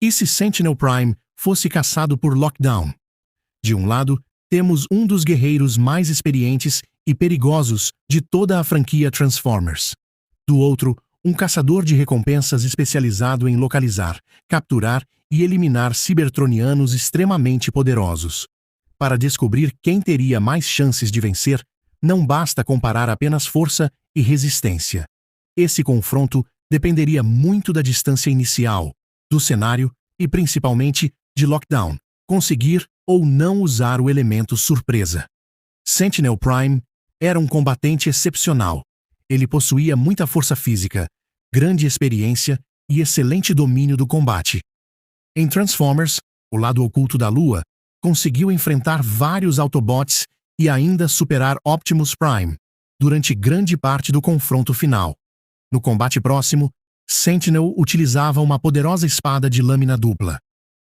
E se Sentinel Prime fosse caçado por Lockdown? De um lado, temos um dos guerreiros mais experientes e perigosos de toda a franquia Transformers. Do outro, um caçador de recompensas especializado em localizar, capturar e eliminar cibertronianos extremamente poderosos. Para descobrir quem teria mais chances de vencer, não basta comparar apenas força e resistência. Esse confronto dependeria muito da distância inicial, do cenário e principalmente de Lockdown conseguir ou não usar o elemento surpresa. Sentinel Prime era um combatente excepcional. Ele possuía muita força física, grande experiência e excelente domínio do combate. Em Transformers, o lado oculto da Lua, conseguiu enfrentar vários Autobots e ainda superar Optimus Prime durante grande parte do confronto final. No combate próximo, Sentinel utilizava uma poderosa espada de lâmina dupla.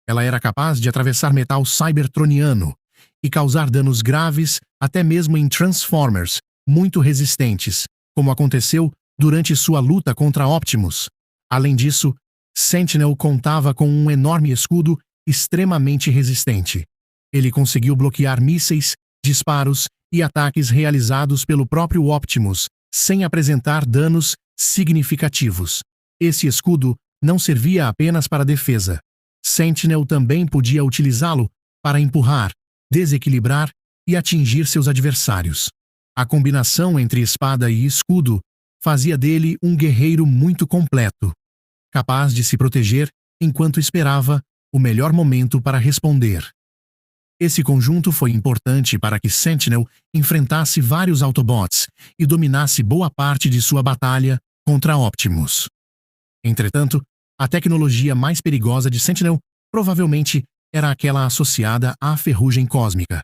Ela era capaz de atravessar metal cybertroniano e causar danos graves até mesmo em Transformers muito resistentes, como aconteceu durante sua luta contra Optimus. Além disso, Sentinel contava com um enorme escudo extremamente resistente. Ele conseguiu bloquear mísseis, disparos e ataques realizados pelo próprio Optimus, sem apresentar danos significativos. Esse escudo não servia apenas para defesa. Sentinel também podia utilizá-lo para empurrar, desequilibrar e atingir seus adversários. A combinação entre espada e escudo fazia dele um guerreiro muito completo, capaz de se proteger enquanto esperava o melhor momento para responder. Esse conjunto foi importante para que Sentinel enfrentasse vários Autobots e dominasse boa parte de sua batalha contra Optimus. Entretanto, a tecnologia mais perigosa de Sentinel provavelmente era aquela associada à ferrugem cósmica,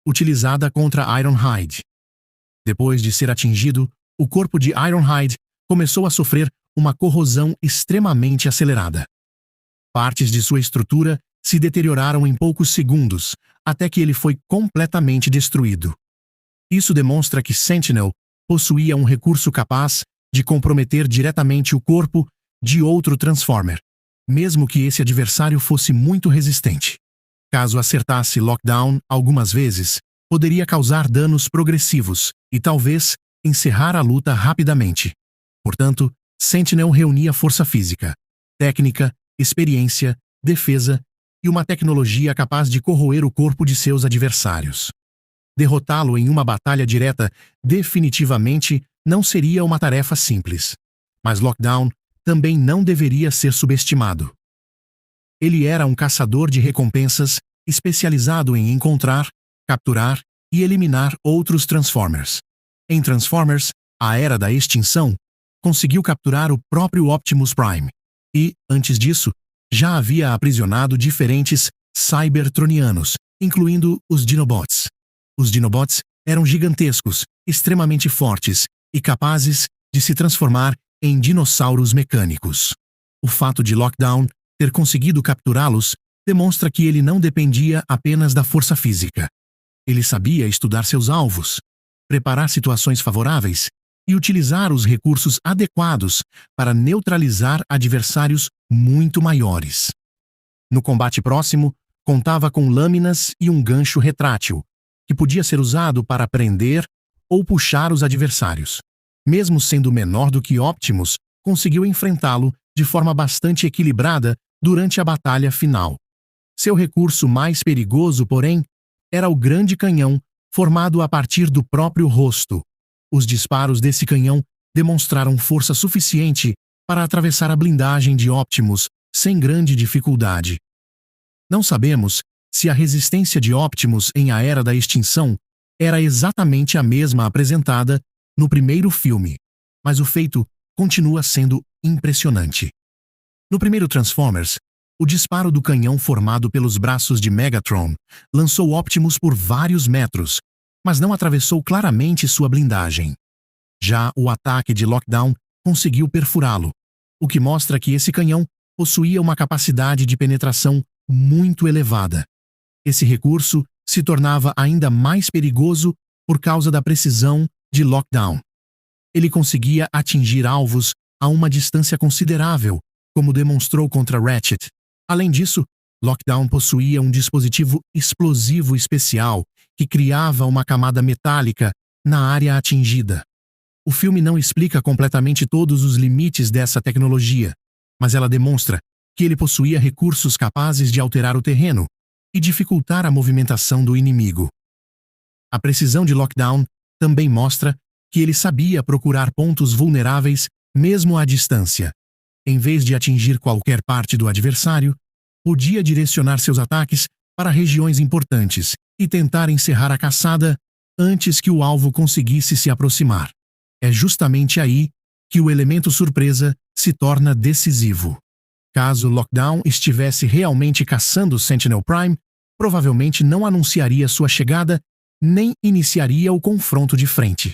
utilizada contra Ironhide. Depois de ser atingido, o corpo de Ironhide começou a sofrer uma corrosão extremamente acelerada. Partes de sua estrutura se deterioraram em poucos segundos, até que ele foi completamente destruído. Isso demonstra que Sentinel possuía um recurso capaz de comprometer diretamente o corpo de outro Transformer, mesmo que esse adversário fosse muito resistente. Caso acertasse Lockdown algumas vezes, poderia causar danos progressivos e talvez encerrar a luta rapidamente. Portanto, Sentinel reunia força física, técnica, experiência, defesa e uma tecnologia capaz de corroer o corpo de seus adversários. Derrotá-lo em uma batalha direta definitivamente não seria uma tarefa simples. Mas Lockdown também não deveria ser subestimado. Ele era um caçador de recompensas especializado em encontrar, capturar e eliminar outros Transformers. Em Transformers, a Era da Extinção, conseguiu capturar o próprio Optimus Prime e, antes disso, já havia aprisionado diferentes Cybertronianos, incluindo os Dinobots. Os Dinobots eram gigantescos, extremamente fortes e capazes de se transformar em dinossauros mecânicos. O fato de Lockdown ter conseguido capturá-los demonstra que ele não dependia apenas da força física. Ele sabia estudar seus alvos, preparar situações favoráveis e utilizar os recursos adequados para neutralizar adversários muito maiores. No combate próximo, contava com lâminas e um gancho retrátil, que podia ser usado para prender ou puxar os adversários. Mesmo sendo menor do que Optimus, conseguiu enfrentá-lo de forma bastante equilibrada durante a batalha final. Seu recurso mais perigoso, porém, era o grande canhão formado a partir do próprio rosto. Os disparos desse canhão demonstraram força suficiente para atravessar a blindagem de Optimus sem grande dificuldade. Não sabemos se a resistência de Optimus em A Era da Extinção era exatamente a mesma apresentada no primeiro filme, mas o feito continua sendo impressionante. No primeiro Transformers, o disparo do canhão formado pelos braços de Megatron lançou Optimus por vários metros, mas não atravessou claramente sua blindagem. Já o ataque de Lockdown conseguiu perfurá-lo, o que mostra que esse canhão possuía uma capacidade de penetração muito elevada. Esse recurso se tornava ainda mais perigoso por causa da precisão de Lockdown. Ele conseguia atingir alvos a uma distância considerável, como demonstrou contra Ratchet. Além disso, Lockdown possuía um dispositivo explosivo especial que criava uma camada metálica na área atingida. O filme não explica completamente todos os limites dessa tecnologia, mas ela demonstra que ele possuía recursos capazes de alterar o terreno e dificultar a movimentação do inimigo. A precisão de Lockdown também mostra que ele sabia procurar pontos vulneráveis mesmo à distância. Em vez de atingir qualquer parte do adversário, podia direcionar seus ataques para regiões importantes e tentar encerrar a caçada antes que o alvo conseguisse se aproximar. É justamente aí que o elemento surpresa se torna decisivo. Caso Lockdown estivesse realmente caçando Sentinel Prime, provavelmente não anunciaria sua chegada nem iniciaria o confronto de frente.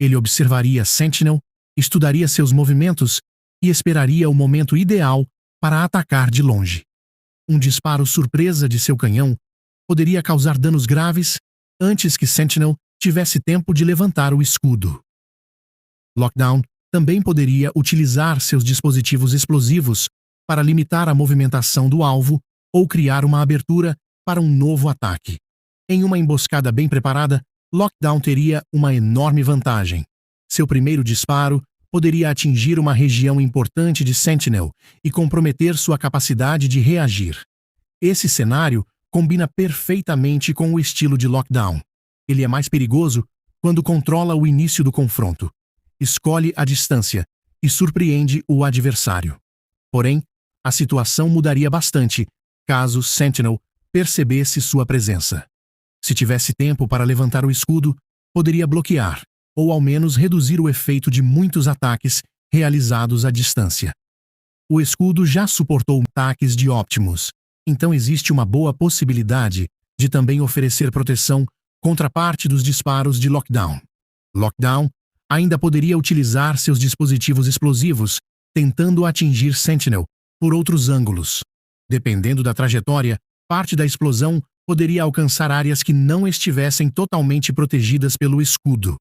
Ele observaria Sentinel, estudaria seus movimentos e esperaria o momento ideal para atacar de longe. Um disparo surpresa de seu canhão poderia causar danos graves antes que Sentinel tivesse tempo de levantar o escudo. Lockdown também poderia utilizar seus dispositivos explosivos para limitar a movimentação do alvo ou criar uma abertura para um novo ataque. Em uma emboscada bem preparada, Lockdown teria uma enorme vantagem. Seu primeiro disparo poderia atingir uma região importante de Sentinel e comprometer sua capacidade de reagir. Esse cenário combina perfeitamente com o estilo de Lockdown. Ele é mais perigoso quando controla o início do confronto, escolhe a distância e surpreende o adversário. Porém, a situação mudaria bastante caso Sentinel percebesse sua presença. Se tivesse tempo para levantar o escudo, poderia bloquear, ou ao menos reduzir o efeito de muitos ataques realizados à distância. O escudo já suportou ataques de Optimus, então existe uma boa possibilidade de também oferecer proteção contra parte dos disparos de Lockdown. Lockdown ainda poderia utilizar seus dispositivos explosivos, tentando atingir Sentinel por outros ângulos. Dependendo da trajetória, parte da explosão poderia alcançar áreas que não estivessem totalmente protegidas pelo escudo.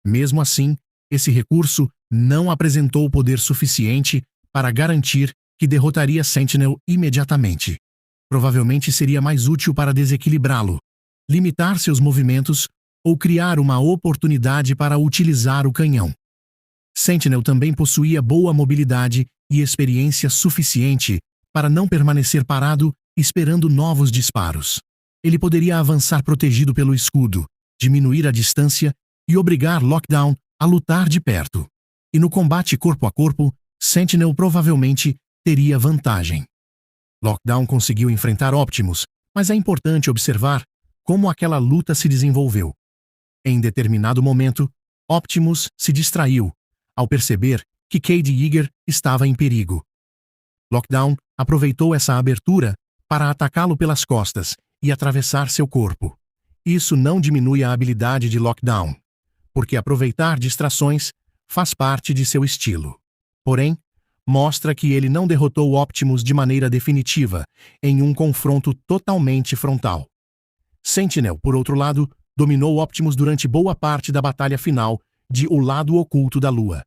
Mesmo assim, esse recurso não apresentou poder suficiente para garantir que derrotaria Sentinel imediatamente. Provavelmente seria mais útil para desequilibrá-lo, limitar seus movimentos ou criar uma oportunidade para utilizar o canhão. Sentinel também possuía boa mobilidade e experiência suficiente para não permanecer parado esperando novos disparos. Ele poderia avançar protegido pelo escudo, diminuir a distância e obrigar Lockdown a lutar de perto. E no combate corpo a corpo, Sentinel provavelmente teria vantagem. Lockdown conseguiu enfrentar Optimus, mas é importante observar como aquela luta se desenvolveu. Em determinado momento, Optimus se distraiu ao perceber que Cade Yeager estava em perigo. Lockdown aproveitou essa abertura para atacá-lo pelas costas e atravessar seu corpo. Isso não diminui a habilidade de Lockdown, porque aproveitar distrações faz parte de seu estilo. Porém, mostra que ele não derrotou Optimus de maneira definitiva em um confronto totalmente frontal. Sentinel, por outro lado, dominou Optimus durante boa parte da batalha final de O Lado Oculto da Lua.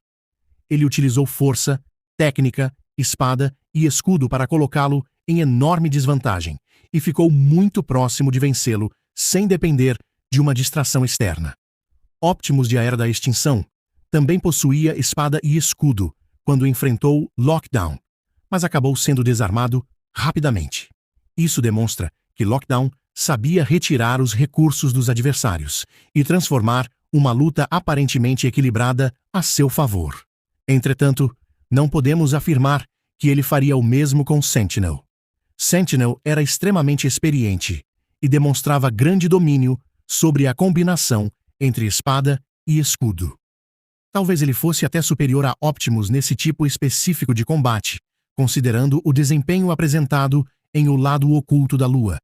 Ele utilizou força, técnica, espada e escudo para colocá-lo em enorme desvantagem e ficou muito próximo de vencê-lo sem depender de uma distração externa. Optimus de A Era da Extinção também possuía espada e escudo quando enfrentou Lockdown, mas acabou sendo desarmado rapidamente. Isso demonstra que Lockdown sabia retirar os recursos dos adversários e transformar uma luta aparentemente equilibrada a seu favor. Entretanto, não podemos afirmar que ele faria o mesmo com Sentinel. Sentinel era extremamente experiente e demonstrava grande domínio sobre a combinação entre espada e escudo. Talvez ele fosse até superior a Optimus nesse tipo específico de combate, considerando o desempenho apresentado em O Lado Oculto da Lua.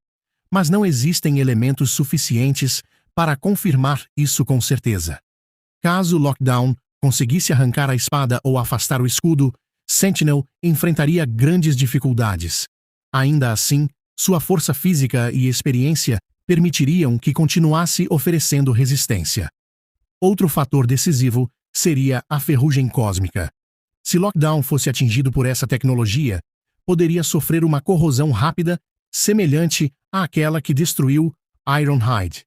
Mas não existem elementos suficientes para confirmar isso com certeza. Caso Lockdown conseguisse arrancar a espada ou afastar o escudo, Sentinel enfrentaria grandes dificuldades. Ainda assim, sua força física e experiência permitiriam que continuasse oferecendo resistência. Outro fator decisivo seria a ferrugem cósmica. Se Lockdown fosse atingido por essa tecnologia, poderia sofrer uma corrosão rápida, semelhante àquela que destruiu Ironhide.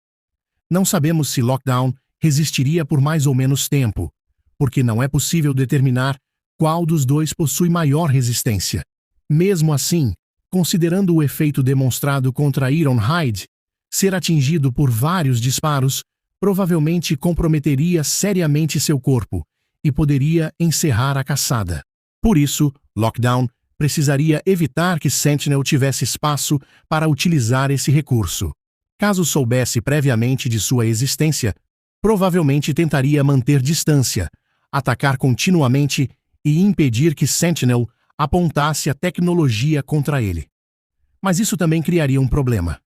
Não sabemos se Lockdown resistiria por mais ou menos tempo, porque não é possível determinar qual dos dois possui maior resistência. Mesmo assim, considerando o efeito demonstrado contra Ironhide, ser atingido por vários disparos provavelmente comprometeria seriamente seu corpo e poderia encerrar a caçada. Por isso, Lockdown precisaria evitar que Sentinel tivesse espaço para utilizar esse recurso. Caso soubesse previamente de sua existência, provavelmente tentaria manter distância, atacar continuamente e impedir que Sentinel apontasse a tecnologia contra ele. Mas isso também criaria um problema.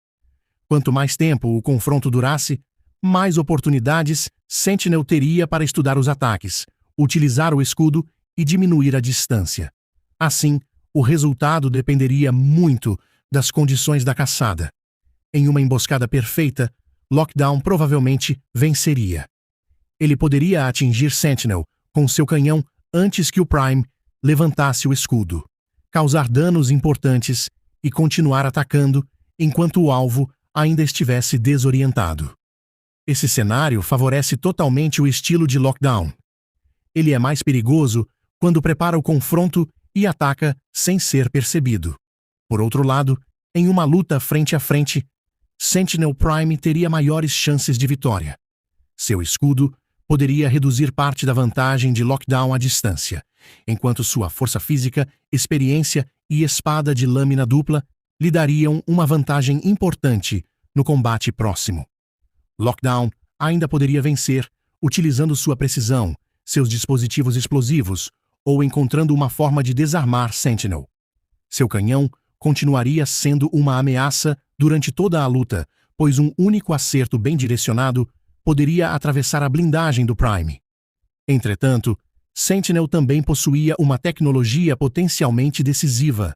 Quanto mais tempo o confronto durasse, mais oportunidades Sentinel teria para estudar os ataques, utilizar o escudo e diminuir a distância. Assim, o resultado dependeria muito das condições da caçada. Em uma emboscada perfeita, Lockdown provavelmente venceria. Ele poderia atingir Sentinel com seu canhão antes que o Prime levantasse o escudo, causar danos importantes e continuar atacando enquanto o alvo ainda estivesse desorientado. Esse cenário favorece totalmente o estilo de Lockdown. Ele é mais perigoso quando prepara o confronto e ataca sem ser percebido. Por outro lado, em uma luta frente a frente, Sentinel Prime teria maiores chances de vitória. Seu escudo poderia reduzir parte da vantagem de Lockdown à distância, enquanto sua força física, experiência e espada de lâmina dupla lhe dariam uma vantagem importante no combate próximo. Lockdown ainda poderia vencer utilizando sua precisão, seus dispositivos explosivos ou encontrando uma forma de desarmar Sentinel. Seu canhão continuaria sendo uma ameaça durante toda a luta, pois um único acerto bem direcionado poderia atravessar a blindagem do Prime. Entretanto, Sentinel também possuía uma tecnologia potencialmente decisiva.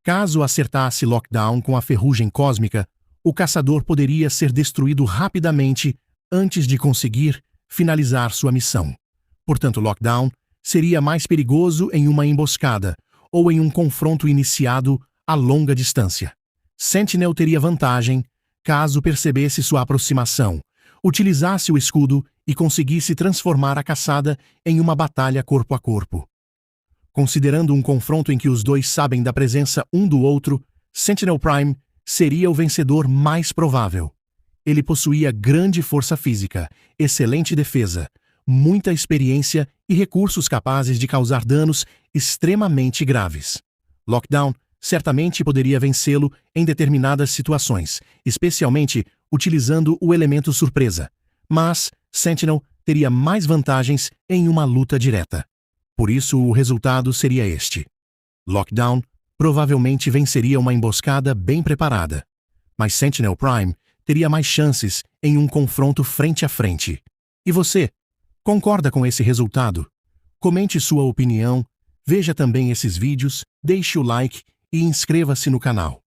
Caso acertasse Lockdown com a ferrugem cósmica, o caçador poderia ser destruído rapidamente antes de conseguir finalizar sua missão. Portanto, Lockdown seria mais perigoso em uma emboscada ou em um confronto iniciado a longa distância. Sentinel teria vantagem caso percebesse sua aproximação, utilizasse o escudo e conseguisse transformar a caçada em uma batalha corpo a corpo. Considerando um confronto em que os dois sabem da presença um do outro, Sentinel Prime seria o vencedor mais provável. Ele possuía grande força física, excelente defesa, muita experiência e recursos capazes de causar danos extremamente graves. Lockdown certamente poderia vencê-lo em determinadas situações, especialmente utilizando o elemento surpresa, mas Sentinel teria mais vantagens em uma luta direta. Por isso, o resultado seria este. Lockdown provavelmente venceria uma emboscada bem preparada, mas Sentinel Prime teria mais chances em um confronto frente a frente. E você, concorda com esse resultado? Comente sua opinião, veja também esses vídeos, deixe o like e inscreva-se no canal.